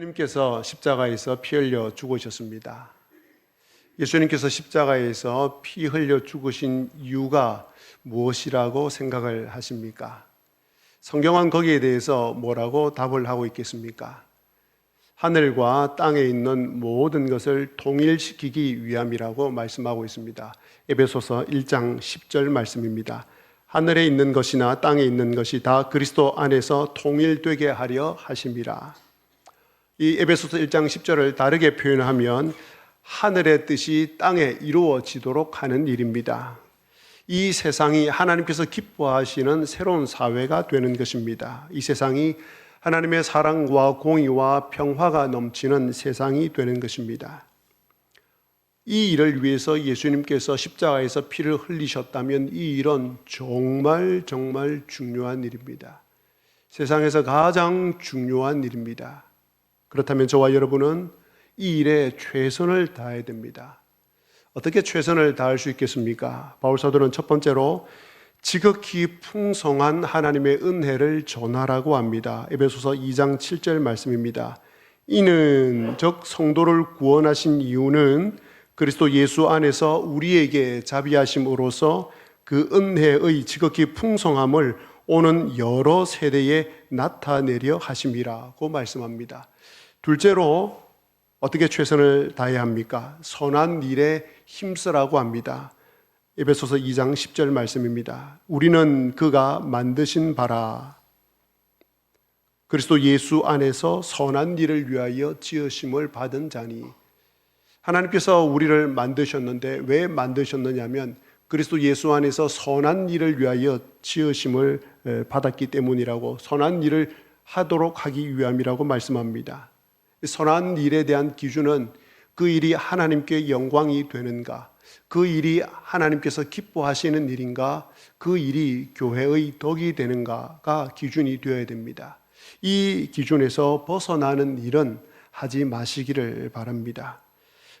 예수님께서 십자가에서 피 흘려 죽으셨습니다. 예수님께서 십자가에서 피 흘려 죽으신 이유가 무엇이라고 생각을 하십니까? 성경은 거기에 대해서 뭐라고 답을 하고 있겠습니까? 하늘과 땅에 있는 모든 것을 통일시키기 위함이라고 말씀하고 있습니다. 에베소서 1장 10절 말씀입니다. 하늘에 있는 것이나 땅에 있는 것이 다 그리스도 안에서 통일되게 하려 하심이라. 이 에베소서 1장 10절을 다르게 표현하면 하늘의 뜻이 땅에 이루어지도록 하는 일입니다. 이 세상이 하나님께서 기뻐하시는 새로운 사회가 되는 것입니다. 이 세상이 하나님의 사랑과 공의와 평화가 넘치는 세상이 되는 것입니다. 이 일을 위해서 예수님께서 십자가에서 피를 흘리셨다면 이 일은 정말 중요한 일입니다. 세상에서 가장 중요한 일입니다. 그렇다면 저와 여러분은 이 일에 최선을 다해야 됩니다. 어떻게 최선을 다할 수 있겠습니까? 바울 사도는 첫 번째로 지극히 풍성한 하나님의 은혜를 전하라고 합니다. 에베소서 2장 7절 말씀입니다. 이는 즉 성도를 구원하신 이유는 그리스도 예수 안에서 우리에게 자비하심으로써 그 은혜의 지극히 풍성함을 오는 여러 세대에 나타내려 하심이라고 말씀합니다. 둘째로 어떻게 최선을 다해야 합니까? 선한 일에 힘쓰라고 합니다. 에베소서 2장 10절 말씀입니다. 우리는 그가 만드신 바라 그리스도 예수 안에서 선한 일을 위하여 지으심을 받은 자니. 하나님께서 우리를 만드셨는데 왜 만드셨느냐면 그리스도 예수 안에서 선한 일을 위하여 지으심을 받았기 때문이라고, 선한 일을 하도록 하기 위함이라고 말씀합니다. 선한 일에 대한 기준은 그 일이 하나님께 영광이 되는가, 그 일이 하나님께서 기뻐하시는 일인가, 그 일이 교회의 덕이 되는가가 기준이 되어야 됩니다. 이 기준에서 벗어나는 일은 하지 마시기를 바랍니다.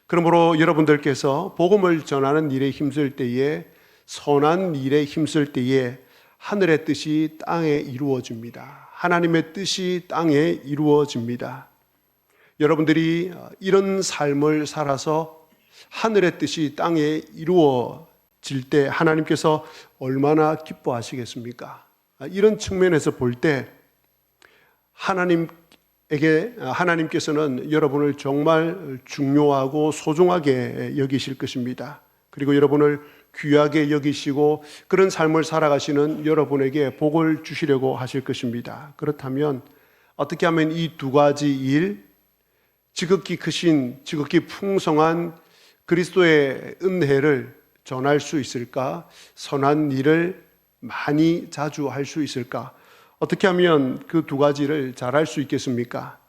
그러므로 여러분들께서 복음을 전하는 일에 힘쓸 때에, 선한 일에 힘쓸 때에 하늘의 뜻이 땅에 이루어집니다. 하나님의 뜻이 땅에 이루어집니다. 여러분들이 이런 삶을 살아서 하늘의 뜻이 땅에 이루어질 때 하나님께서 얼마나 기뻐하시겠습니까? 이런 측면에서 볼 때 하나님께서는 여러분을 정말 중요하고 소중하게 여기실 것입니다. 그리고 여러분을 귀하게 여기시고 그런 삶을 살아가시는 여러분에게 복을 주시려고 하실 것입니다. 그렇다면 어떻게 하면 이 두 가지 일, 지극히 크신, 지극히 풍성한 그리스도의 은혜를 전할 수 있을까? 선한 일을 많이 자주 할 수 있을까? 어떻게 하면 그 두 가지를 잘할 수 있겠습니까?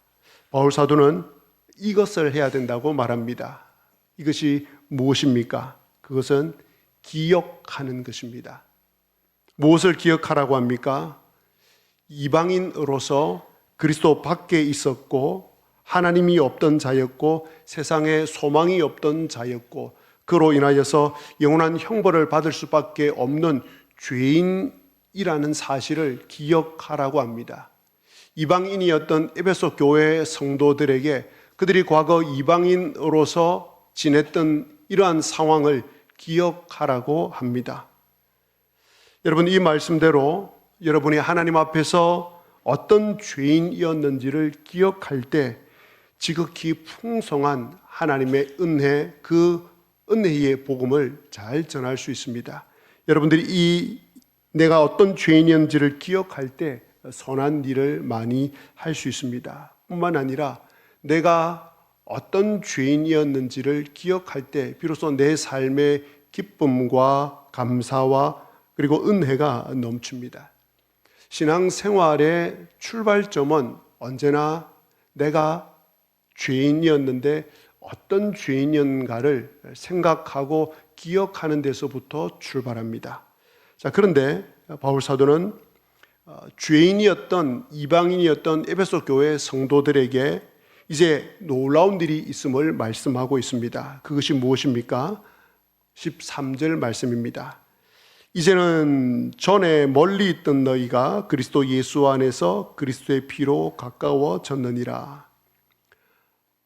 바울 사도는 이것을 해야 된다고 말합니다. 이것이 무엇입니까? 그것은 기억하는 것입니다. 무엇을 기억하라고 합니까? 이방인으로서 그리스도 밖에 있었고 하나님이 없던 자였고 세상에 소망이 없던 자였고 그로 인하여서 영원한 형벌을 받을 수밖에 없는 죄인이라는 사실을 기억하라고 합니다. 이방인이었던 에베소 교회 성도들에게 그들이 과거 이방인으로서 지냈던 이러한 상황을 기억하라고 합니다. 여러분, 이 말씀대로 여러분이 하나님 앞에서 어떤 죄인이었는지를 기억할 때 지극히 풍성한 하나님의 은혜, 그 은혜의 복음을 잘 전할 수 있습니다. 여러분들이 내가 어떤 죄인이었는지를 기억할 때 선한 일을 많이 할 수 있습니다. 뿐만 아니라 내가 어떤 죄인이었는지를 기억할 때 비로소 내 삶의 기쁨과 감사와 그리고 은혜가 넘칩니다. 신앙생활의 출발점은 언제나 내가 죄인이었는데 어떤 죄인이었는가를 생각하고 기억하는 데서부터 출발합니다. 자, 그런데 바울 사도는 죄인이었던 이방인이었던 에베소 교회 성도들에게 이제 놀라운 일이 있음을 말씀하고 있습니다. 그것이 무엇입니까? 13절 말씀입니다. 이제는 전에 멀리 있던 너희가 그리스도 예수 안에서 그리스도의 피로 가까워졌느니라.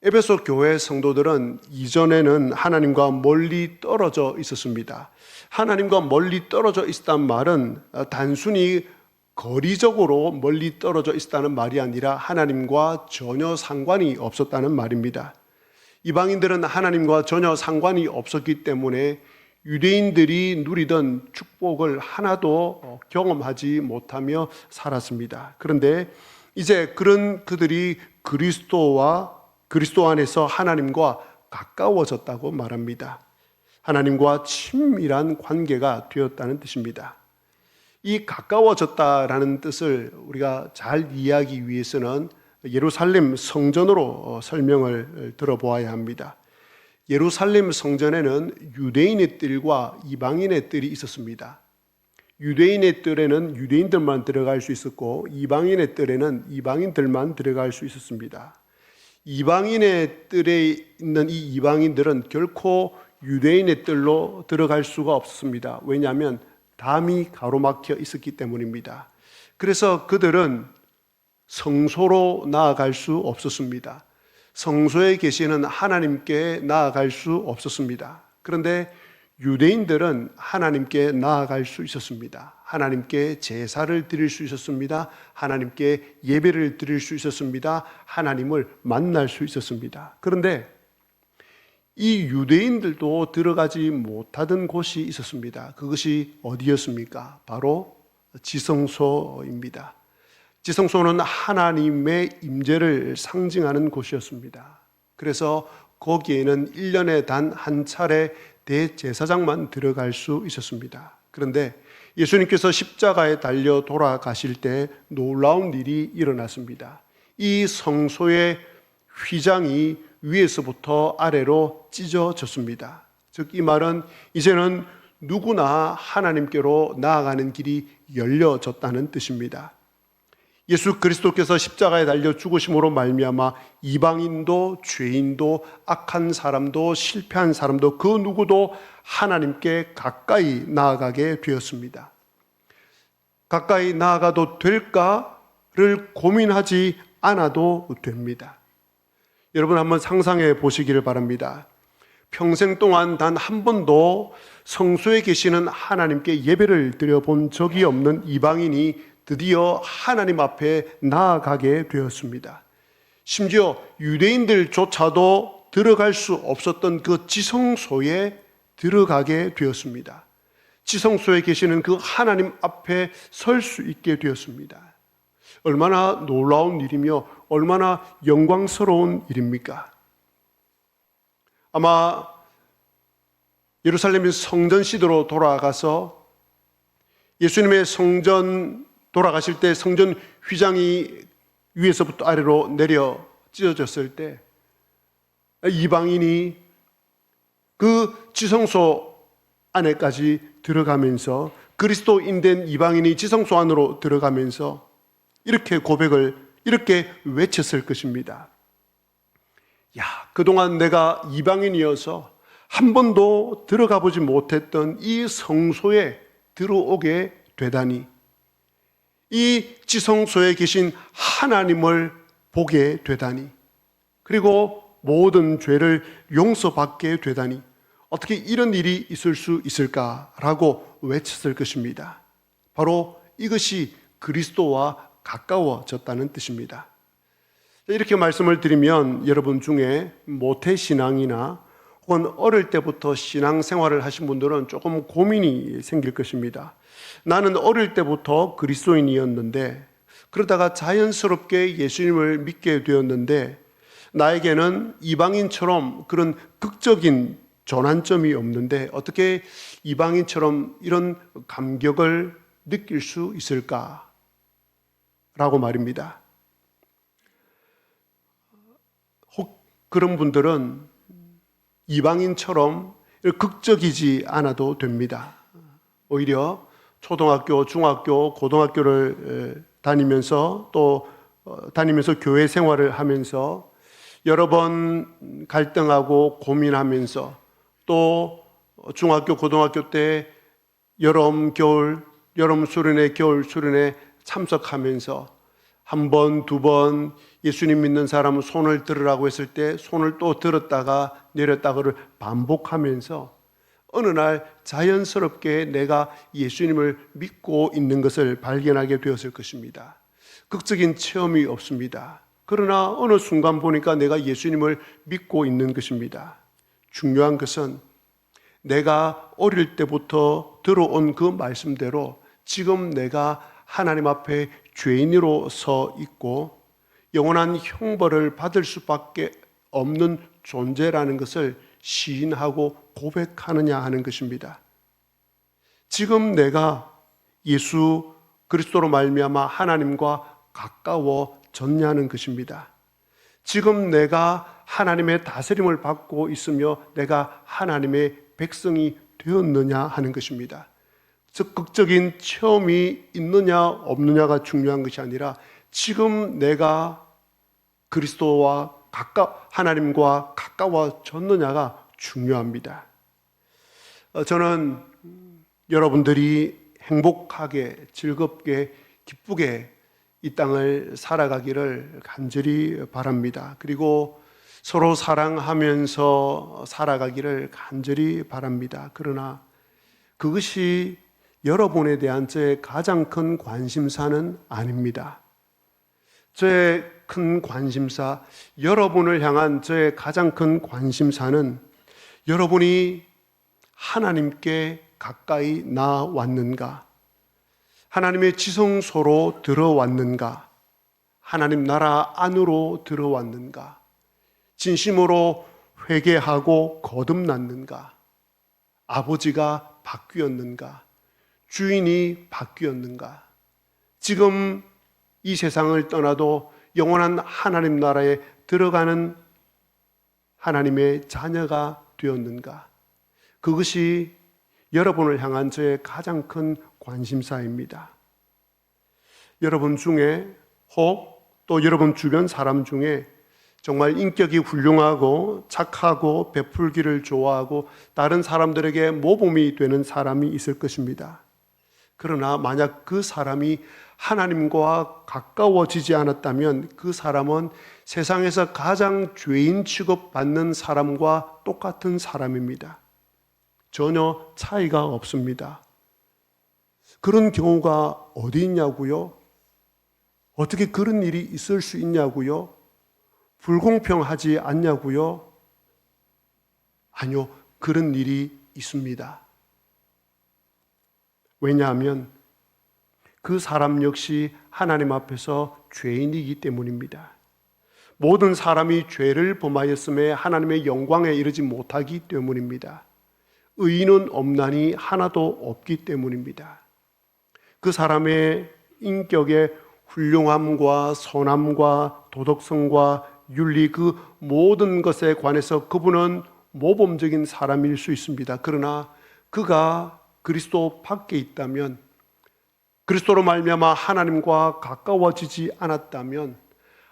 에베소 교회 성도들은 이전에는 하나님과 멀리 떨어져 있었습니다. 하나님과 멀리 떨어져 있었단 말은 단순히 거리적으로 멀리 떨어져 있었다는 말이 아니라 하나님과 전혀 상관이 없었다는 말입니다. 이방인들은 하나님과 전혀 상관이 없었기 때문에 유대인들이 누리던 축복을 하나도 경험하지 못하며 살았습니다. 그런데 이제 그런 그들이 그리스도 안에서 하나님과 가까워졌다고 말합니다. 하나님과 친밀한 관계가 되었다는 뜻입니다. 이 가까워졌다라는 뜻을 우리가 잘 이해하기 위해서는 예루살렘 성전으로 설명을 들어보아야 합니다. 예루살렘 성전에는 유대인의 뜰과 이방인의 뜰이 있었습니다. 유대인의 뜰에는 유대인들만 들어갈 수 있었고 이방인의 뜰에는 이방인들만 들어갈 수 있었습니다. 이방인의 뜰에 있는 이 이방인들은 결코 유대인의 뜰로 들어갈 수가 없었습니다. 왜냐하면 담이 가로막혀 있었기 때문입니다. 그래서 그들은 성소로 나아갈 수 없었습니다. 성소에 계시는 하나님께 나아갈 수 없었습니다. 그런데 유대인들은 하나님께 나아갈 수 있었습니다. 하나님께 제사를 드릴 수 있었습니다. 하나님께 예배를 드릴 수 있었습니다. 하나님을 만날 수 있었습니다. 그런데 이 유대인들도 들어가지 못하던 곳이 있었습니다. 그것이 어디였습니까? 바로 지성소입니다. 지성소는 하나님의 임재를 상징하는 곳이었습니다. 그래서 거기에는 1년에 단 한 차례 대제사장만 들어갈 수 있었습니다. 그런데 예수님께서 십자가에 달려 돌아가실 때 놀라운 일이 일어났습니다. 이 성소의 휘장이 위에서부터 아래로 찢어졌습니다. 즉 이 말은 이제는 누구나 하나님께로 나아가는 길이 열려졌다는 뜻입니다. 예수 그리스도께서 십자가에 달려 죽으심으로 말미암아 이방인도 죄인도 악한 사람도 실패한 사람도 그 누구도 하나님께 가까이 나아가게 되었습니다. 가까이 나아가도 될까를 고민하지 않아도 됩니다. 여러분 한번 상상해 보시기를 바랍니다. 평생 동안 단 한 번도 성소에 계시는 하나님께 예배를 드려본 적이 없는 이방인이 드디어 하나님 앞에 나아가게 되었습니다. 심지어 유대인들조차도 들어갈 수 없었던 그 지성소에 들어가게 되었습니다. 지성소에 계시는 그 하나님 앞에 설 수 있게 되었습니다. 얼마나 놀라운 일이며 얼마나 영광스러운 일입니까? 아마 예루살렘의 성전 시대로 돌아가서 예수님의 성전 돌아가실 때 성전 휘장이 위에서부터 아래로 내려 찢어졌을 때 이방인이 그 지성소 안에까지 들어가면서 그리스도인된 이방인이 지성소 안으로 들어가면서 이렇게 고백을 이렇게 외쳤을 것입니다. 야, 그동안 내가 이방인이어서 한 번도 들어가 보지 못했던 이 성소에 들어오게 되다니, 이 지성소에 계신 하나님을 보게 되다니, 그리고 모든 죄를 용서받게 되다니 어떻게 이런 일이 있을 수 있을까라고 외쳤을 것입니다. 바로 이것이 그리스도와 가까워졌다는 뜻입니다. 이렇게 말씀을 드리면 여러분 중에 모태신앙이나 혹은 어릴 때부터 신앙생활을 하신 분들은 조금 고민이 생길 것입니다. 나는 어릴 때부터 그리스도인이었는데 그러다가 자연스럽게 예수님을 믿게 되었는데 나에게는 이방인처럼 그런 극적인 전환점이 없는데 어떻게 이방인처럼 이런 감격을 느낄 수 있을까? 라고 말입니다. 혹 그런 분들은 이방인처럼 극적이지 않아도 됩니다. 오히려 초등학교, 중학교, 고등학교를 다니면서 또 다니면서 교회 생활을 하면서 여러 번 갈등하고 고민하면서 또 중학교, 고등학교 때 여름, 겨울, 여름 수련회, 겨울 수련회 참석하면서 한 번, 두 번 예수님 믿는 사람은 손을 들으라고 했을 때 손을 또 들었다가 내렸다가를 반복하면서 어느 날 자연스럽게 내가 예수님을 믿고 있는 것을 발견하게 되었을 것입니다. 극적인 체험이 없습니다. 그러나 어느 순간 보니까 내가 예수님을 믿고 있는 것입니다. 중요한 것은 내가 어릴 때부터 들어온 그 말씀대로 지금 내가 하나님 앞에 죄인으로 서 있고 영원한 형벌을 받을 수밖에 없는 존재라는 것을 시인하고 고백하느냐 하는 것입니다. 지금 내가 예수 그리스도로 말미암아 하나님과 가까워졌냐는 것입니다. 지금 내가 하나님의 다스림을 받고 있으며 내가 하나님의 백성이 되었느냐 하는 것입니다. 적극적인 체험이 있느냐 없느냐가 중요한 것이 아니라 지금 내가 그리스도와 하나님과 가까워졌느냐가 중요합니다. 저는 여러분들이 행복하게 즐겁게 기쁘게 이 땅을 살아가기를 간절히 바랍니다. 그리고 서로 사랑하면서 살아가기를 간절히 바랍니다. 그러나 그것이 여러분에 대한 저의 가장 큰 관심사는 아닙니다. 저의 큰 관심사, 여러분을 향한 저의 가장 큰 관심사는 여러분이 하나님께 가까이 나왔는가? 하나님의 지성소로 들어왔는가? 하나님 나라 안으로 들어왔는가? 진심으로 회개하고 거듭났는가? 아버지가 바뀌었는가? 주인이 바뀌었는가? 지금 이 세상을 떠나도 영원한 하나님 나라에 들어가는 하나님의 자녀가 되었는가? 그것이 여러분을 향한 저의 가장 큰 관심사입니다. 여러분 중에 혹 또 여러분 주변 사람 중에 정말 인격이 훌륭하고 착하고 베풀기를 좋아하고 다른 사람들에게 모범이 되는 사람이 있을 것입니다. 그러나 만약 그 사람이 하나님과 가까워지지 않았다면 그 사람은 세상에서 가장 죄인 취급받는 사람과 똑같은 사람입니다. 전혀 차이가 없습니다. 그런 경우가 어디 있냐고요? 어떻게 그런 일이 있을 수 있냐고요? 불공평하지 않냐고요? 아니요, 그런 일이 있습니다. 왜냐하면 그 사람 역시 하나님 앞에서 죄인이기 때문입니다. 모든 사람이 죄를 범하였음에 하나님의 영광에 이르지 못하기 때문입니다. 의인은 없나니 하나도 없기 때문입니다. 그 사람의 인격의 훌륭함과 선함과 도덕성과 윤리 그 모든 것에 관해서 그분은 모범적인 사람일 수 있습니다. 그러나 그가 그리스도 밖에 있다면, 그리스도로 말미암아 하나님과 가까워지지 않았다면,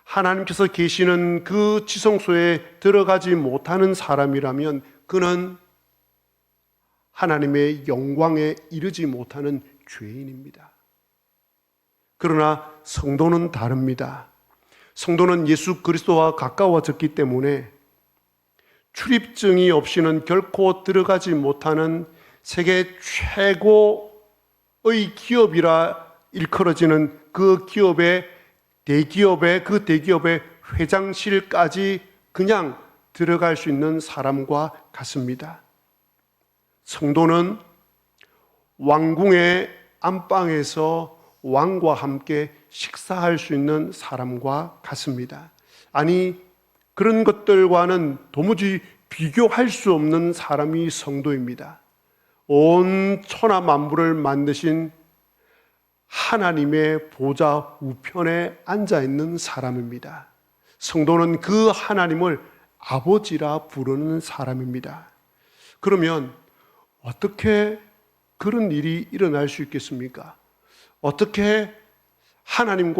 하나님께서 계시는 그 지성소에 들어가지 못하는 사람이라면 그는 하나님의 영광에 이르지 못하는 죄인입니다. 그러나 성도는 다릅니다. 성도는 예수 그리스도와 가까워졌기 때문에 출입증이 없이는 결코 들어가지 못하는 세계 최고의 기업이라 일컬어지는 그 기업의 대기업의 회장실까지 그냥 들어갈 수 있는 사람과 같습니다. 성도는 왕궁의 안방에서 왕과 함께 식사할 수 있는 사람과 같습니다. 아니, 그런 것들과는 도무지 비교할 수 없는 사람이 성도입니다. 온 천하 만물을 만드신 하나님의 보좌 우편에 앉아 있는 사람입니다. 성도는 그 하나님을 아버지라 부르는 사람입니다. 그러면 어떻게 그런 일이 일어날 수 있겠습니까? 어떻게 하나님께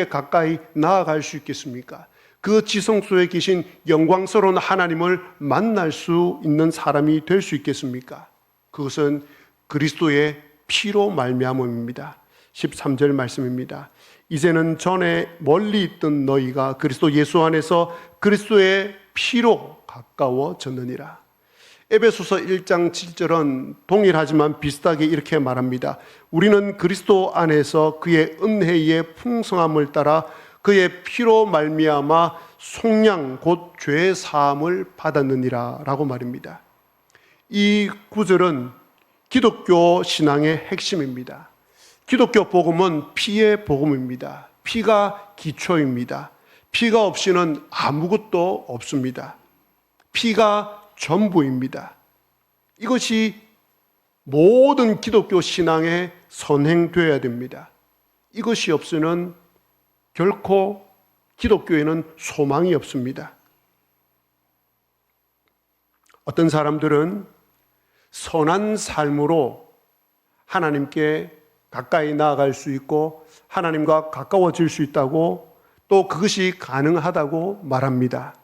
가까이 나아갈 수 있겠습니까? 그 지성소에 계신 영광스러운 하나님을 만날 수 있는 사람이 될 수 있겠습니까? 그것은 그리스도의 피로 말미암음입니다. 13절 말씀입니다. 이제는 전에 멀리 있던 너희가 그리스도 예수 안에서 그리스도의 피로 가까워졌느니라. 에베소서 1장 7절은 동일하지만 비슷하게 이렇게 말합니다. 우리는 그리스도 안에서 그의 은혜의 풍성함을 따라 그의 피로 말미암아 속량 곧 죄 사함을 받았느니라 라고 말입니다. 이 구절은 기독교 신앙의 핵심입니다. 기독교 복음은 피의 복음입니다. 피가 기초입니다. 피가 없이는 아무것도 없습니다. 피가 전부입니다. 이것이 모든 기독교 신앙에 선행되어야 됩니다. 이것이 없으면 결코 기독교에는 소망이 없습니다. 어떤 사람들은 선한 삶으로 하나님께 가까이 나아갈 수 있고 하나님과 가까워질 수 있다고 또 그것이 가능하다고 말합니다.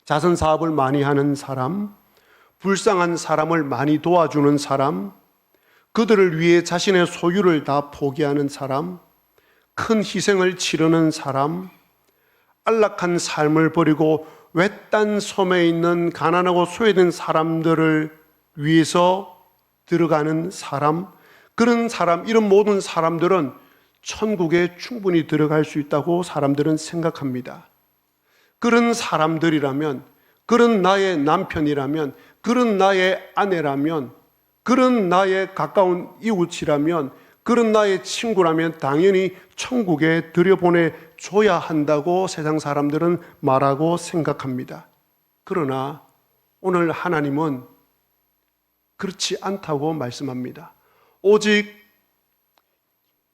자선 사업을 많이 하는 사람, 불쌍한 사람을 많이 도와주는 사람, 그들을 위해 자신의 소유를 다 포기하는 사람, 큰 희생을 치르는 사람, 안락한 삶을 버리고 외딴 섬에 있는 가난하고 소외된 사람들을 위해서 들어가는 사람, 그런 사람, 이런 모든 사람들은 천국에 충분히 들어갈 수 있다고 사람들은 생각합니다. 그런 사람들이라면, 그런 나의 남편이라면, 그런 나의 아내라면, 그런 나의 가까운 이웃이라면, 그런 나의 친구라면 당연히 천국에 들여보내줘야 한다고 세상 사람들은 말하고 생각합니다. 그러나 오늘 하나님은 그렇지 않다고 말씀합니다. 오직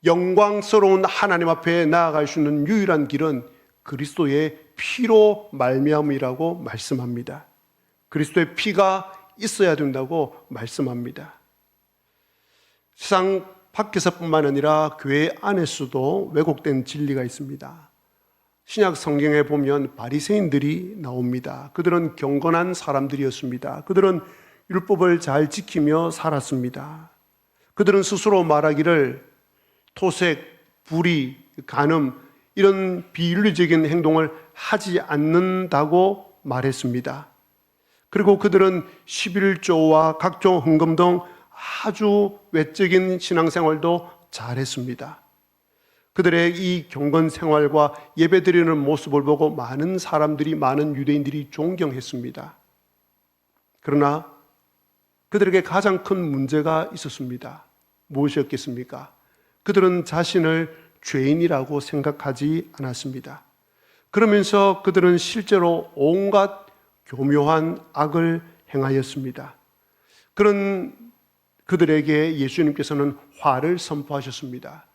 영광스러운 하나님 앞에 나아갈 수 있는 유일한 길은 그리스도의 피로 말미암이라고 말씀합니다. 그리스도의 피가 있어야 된다고 말씀합니다. 세상 밖에서뿐만 아니라 교회 안에서도 왜곡된 진리가 있습니다. 신약 성경에 보면 바리새인들이 나옵니다. 그들은 경건한 사람들이었습니다. 그들은 율법을 잘 지키며 살았습니다. 그들은 스스로 말하기를 토색, 불의, 간음 이런 비윤리적인 행동을 하지 않는다고 말했습니다. 그리고 그들은 11조와 각종 헌금 등 아주 외적인 신앙생활도 잘했습니다. 그들의 이 경건 생활과 예배드리는 모습을 보고 많은 사람들이, 많은 유대인들이 존경했습니다. 그러나 그들에게 가장 큰 문제가 있었습니다. 무엇이었겠습니까? 그들은 자신을 죄인이라고 생각하지 않았습니다. 그러면서 그들은 실제로 온갖 교묘한 악을 행하였습니다. 그런 그들에게 예수님께서는 화를 선포하셨습니다.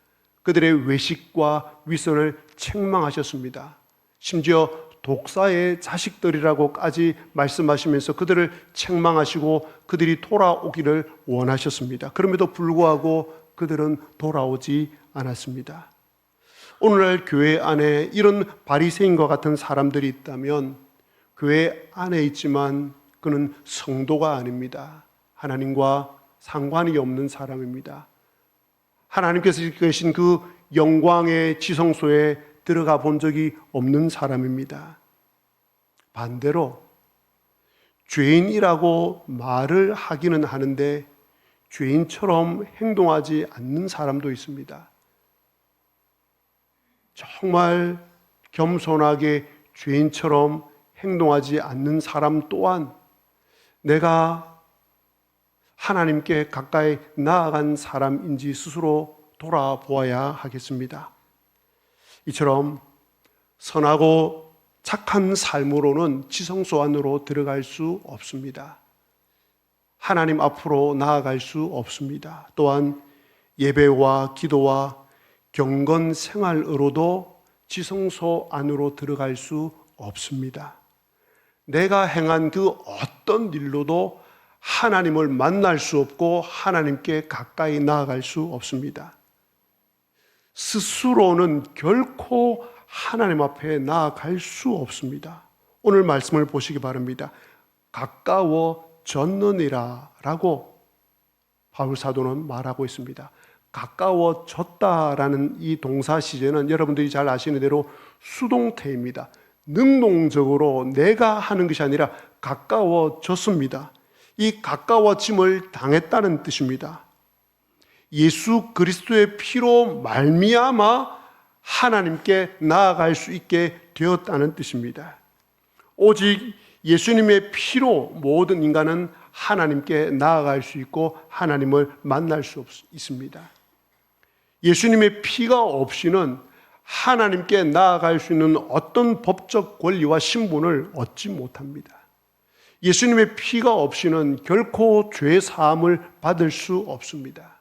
그들의 외식과 위선을 책망하셨습니다. 심지어 독사의 자식들이라고까지 말씀하시면서 그들을 책망하시고 그들이 돌아오기를 원하셨습니다. 그럼에도 불구하고 그들은 돌아오지 않았습니다. 오늘날 교회 안에 이런 바리새인과 같은 사람들이 있다면 교회 안에 있지만 그는 성도가 아닙니다. 하나님과 상관이 없는 사람입니다. 하나님께서 계신 그 영광의 지성소에 들어가 본 적이 없는 사람입니다. 반대로 죄인이라고 말을 하기는 하는데 죄인처럼 행동하지 않는 사람도 있습니다. 정말 겸손하게 죄인처럼 행동하지 않는 사람 또한 내가 하나님께 가까이 나아간 사람인지 스스로 돌아보아야 하겠습니다. 이처럼 선하고 착한 삶으로는 지성소 안으로 들어갈 수 없습니다. 하나님 앞으로 나아갈 수 없습니다. 또한 예배와 기도와 경건 생활으로도 지성소 안으로 들어갈 수 없습니다. 내가 행한 그 어떤 일로도 하나님을 만날 수 없고 하나님께 가까이 나아갈 수 없습니다. 스스로는 결코 하나님 앞에 나아갈 수 없습니다. 오늘 말씀을 보시기 바랍니다. 가까워졌느니라 라고 바울 사도는 말하고 있습니다. 가까워졌다라는 이 동사 시제는 여러분들이 잘 아시는 대로 수동태입니다. 능동적으로 내가 하는 것이 아니라 가까워졌습니다. 이 가까워짐을 당했다는 뜻입니다. 예수 그리스도의 피로 말미암아 하나님께 나아갈 수 있게 되었다는 뜻입니다. 오직 예수님의 피로 모든 인간은 하나님께 나아갈 수 있고 하나님을 만날 수 있습니다. 예수님의 피가 없이는 하나님께 나아갈 수 있는 어떤 법적 권리와 신분을 얻지 못합니다. 예수님의 피가 없이는 결코 죄 사함을 받을 수 없습니다.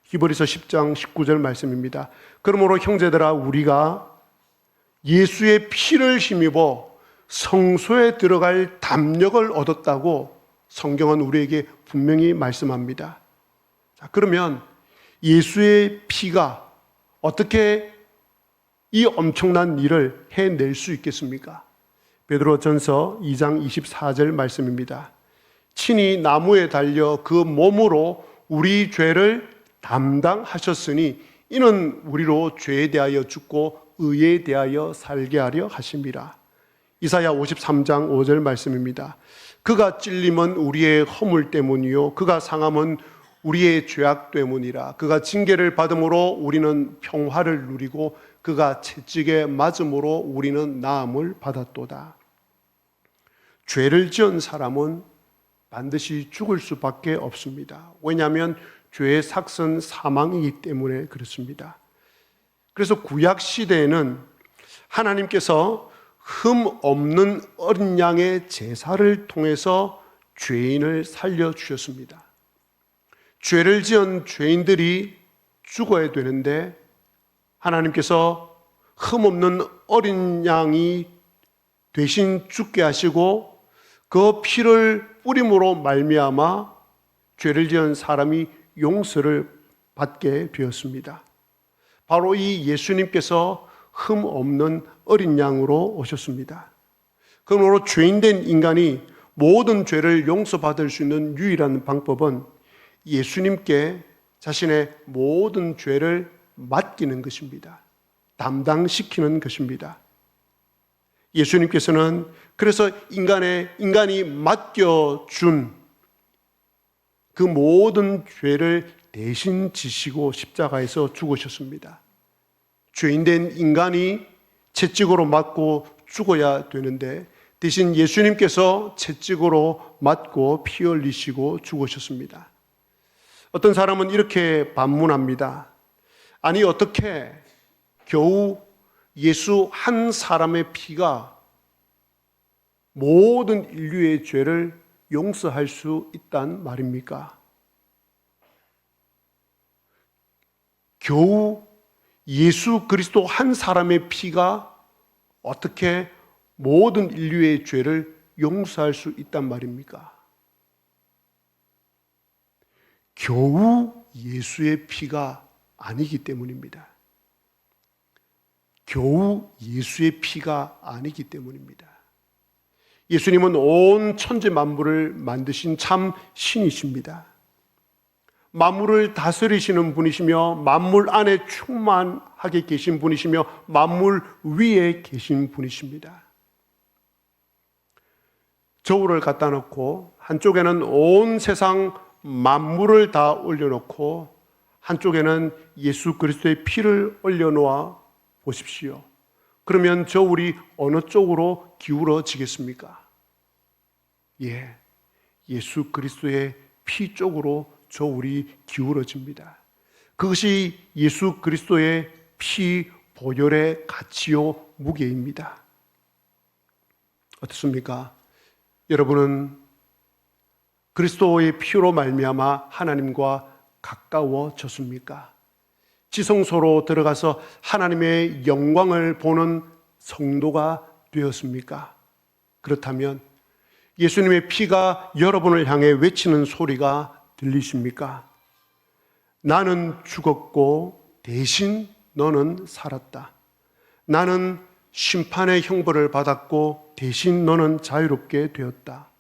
히브리서 10장 19절 말씀입니다. 그러므로 형제들아 우리가 예수의 피를 힘입어 성소에 들어갈 담력을 얻었다고 성경은 우리에게 분명히 말씀합니다. 자, 그러면 예수의 피가 어떻게 이 엄청난 일을 해낼 수 있겠습니까? 베드로전서 2장 24절 말씀입니다. 친히 나무에 달려 그 몸으로 우리 죄를 담당하셨으니 이는 우리로 죄에 대하여 죽고 의에 대하여 살게 하려 하심이라. 이사야 53장 5절 말씀입니다. 그가 찔림은 우리의 허물 때문이요 그가 상함은 우리의 죄악 때문이라. 그가 징계를 받음으로 우리는 평화를 누리고 그가 채찍에 맞음으로 우리는 나음을 받았도다. 죄를 지은 사람은 반드시 죽을 수밖에 없습니다. 왜냐하면 죄의 삭은 사망이기 때문에 그렇습니다. 그래서 구약 시대에는 하나님께서 흠 없는 어린 양의 제사를 통해서 죄인을 살려주셨습니다. 죄를 지은 죄인들이 죽어야 되는데 하나님께서 흠 없는 어린 양이 대신 죽게 하시고 그 피를 뿌림으로 말미암아 죄를 지은 사람이 용서를 받게 되었습니다. 바로 이 예수님께서 흠 없는 어린 양으로 오셨습니다. 그러므로 죄인된 인간이 모든 죄를 용서받을 수 있는 유일한 방법은 예수님께 자신의 모든 죄를 맡기는 것입니다. 담당시키는 것입니다. 예수님께서는 그래서 인간이 맡겨준 그 모든 죄를 대신 지시고 십자가에서 죽으셨습니다. 죄인된 인간이 채찍으로 맞고 죽어야 되는데 대신 예수님께서 채찍으로 맞고 피 흘리시고 죽으셨습니다. 어떤 사람은 이렇게 반문합니다. 아니 어떻게 겨우 예수 한 사람의 피가 모든 인류의 죄를 용서할 수 있단 말입니까? 겨우 예수 그리스도 한 사람의 피가 어떻게 모든 인류의 죄를 용서할 수 있단 말입니까? 겨우 예수의 피가 아니기 때문입니다. 겨우 예수의 피가 아니기 때문입니다. 예수님은 온 천지 만물을 만드신 참 신이십니다. 만물을 다스리시는 분이시며 만물 안에 충만하게 계신 분이시며 만물 위에 계신 분이십니다. 저울을 갖다 놓고 한쪽에는 온 세상 만물을 다 올려놓고 한쪽에는 예수 그리스도의 피를 올려놓아 보십시오. 그러면 저울이 어느 쪽으로 기울어지겠습니까? 예수 그리스도의 피 쪽으로 저울이 기울어집니다. 그것이 예수 그리스도의 피 보혈의 가치요 무게입니다. 어떻습니까? 여러분은 그리스도의 피로 말미암아 하나님과 가까워졌습니까? 지성소로 들어가서 하나님의 영광을 보는 성도가 되었습니까? 그렇다면 예수님의 피가 여러분을 향해 외치는 소리가 들리십니까? 나는 죽었고 대신 너는 살았다. 나는 심판의 형벌을 받았고 대신 너는 자유롭게 되었다.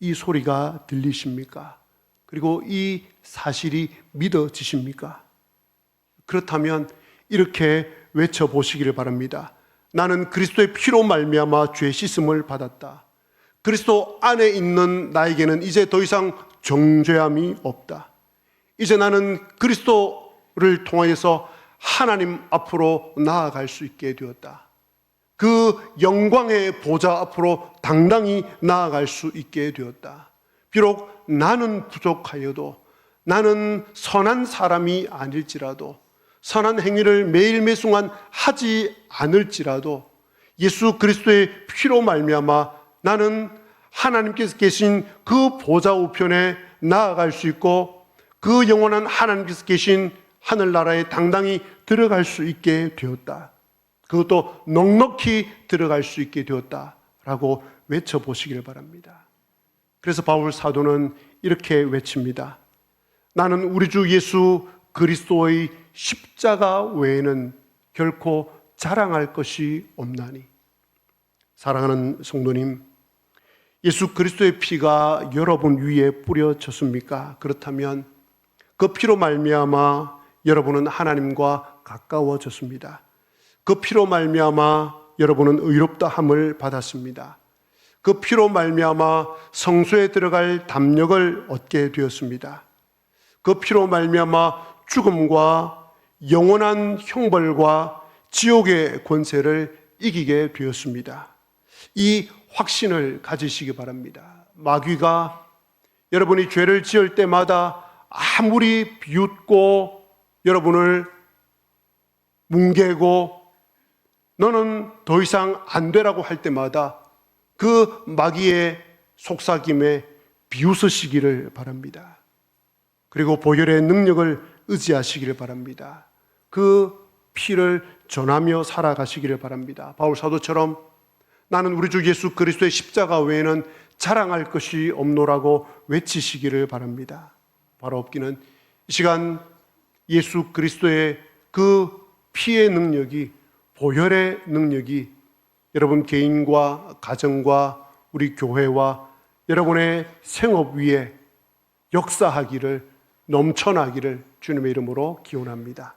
이 소리가 들리십니까? 그리고 이 사실이 믿어지십니까? 그렇다면 이렇게 외쳐보시기를 바랍니다. 나는 그리스도의 피로 말미암아 죄 씻음을 받았다. 그리스도 안에 있는 나에게는 이제 더 이상 정죄함이 없다. 이제 나는 그리스도를 통하여서 하나님 앞으로 나아갈 수 있게 되었다. 그 영광의 보좌 앞으로 당당히 나아갈 수 있게 되었다. 비록 나는 부족하여도, 나는 선한 사람이 아닐지라도, 선한 행위를 매일 매순간 하지 않을지라도 예수 그리스도의 피로 말미암아 나는 하나님께서 계신 그 보좌 우편에 나아갈 수 있고 그 영원한 하나님께서 계신 하늘나라에 당당히 들어갈 수 있게 되었다. 그것도 넉넉히 들어갈 수 있게 되었다라고 외쳐보시길 바랍니다. 그래서 바울 사도는 이렇게 외칩니다. 나는 우리 주 예수 그리스도의 십자가 외에는 결코 자랑할 것이 없나니. 사랑하는 성도님, 예수 그리스도의 피가 여러분 위에 뿌려졌습니까? 그렇다면 그 피로 말미암아 여러분은 하나님과 가까워졌습니다. 그 피로 말미암아 여러분은 의롭다함을 받았습니다. 그 피로 말미암아 성소에 들어갈 담력을 얻게 되었습니다. 그 피로 말미암아 죽음과 영원한 형벌과 지옥의 권세를 이기게 되었습니다. 이 확신을 가지시기 바랍니다. 마귀가 여러분이 죄를 지을 때마다 아무리 비웃고 여러분을 뭉개고 너는 더 이상 안 되라고 할 때마다 그 마귀의 속삭임에 비웃으시기를 바랍니다. 그리고 보혈의 능력을 의지하시기를 바랍니다. 그 피를 전하며 살아가시기를 바랍니다. 바울 사도처럼 나는 우리 주 예수 그리스도의 십자가 외에는 자랑할 것이 없노라고 외치시기를 바랍니다. 바로 없기는 이 시간 예수 그리스도의 그 피의 능력이, 보혈의 능력이 여러분 개인과 가정과 우리 교회와 여러분의 생업 위에 역사하기를, 넘쳐나기를 주님의 이름으로 기원합니다.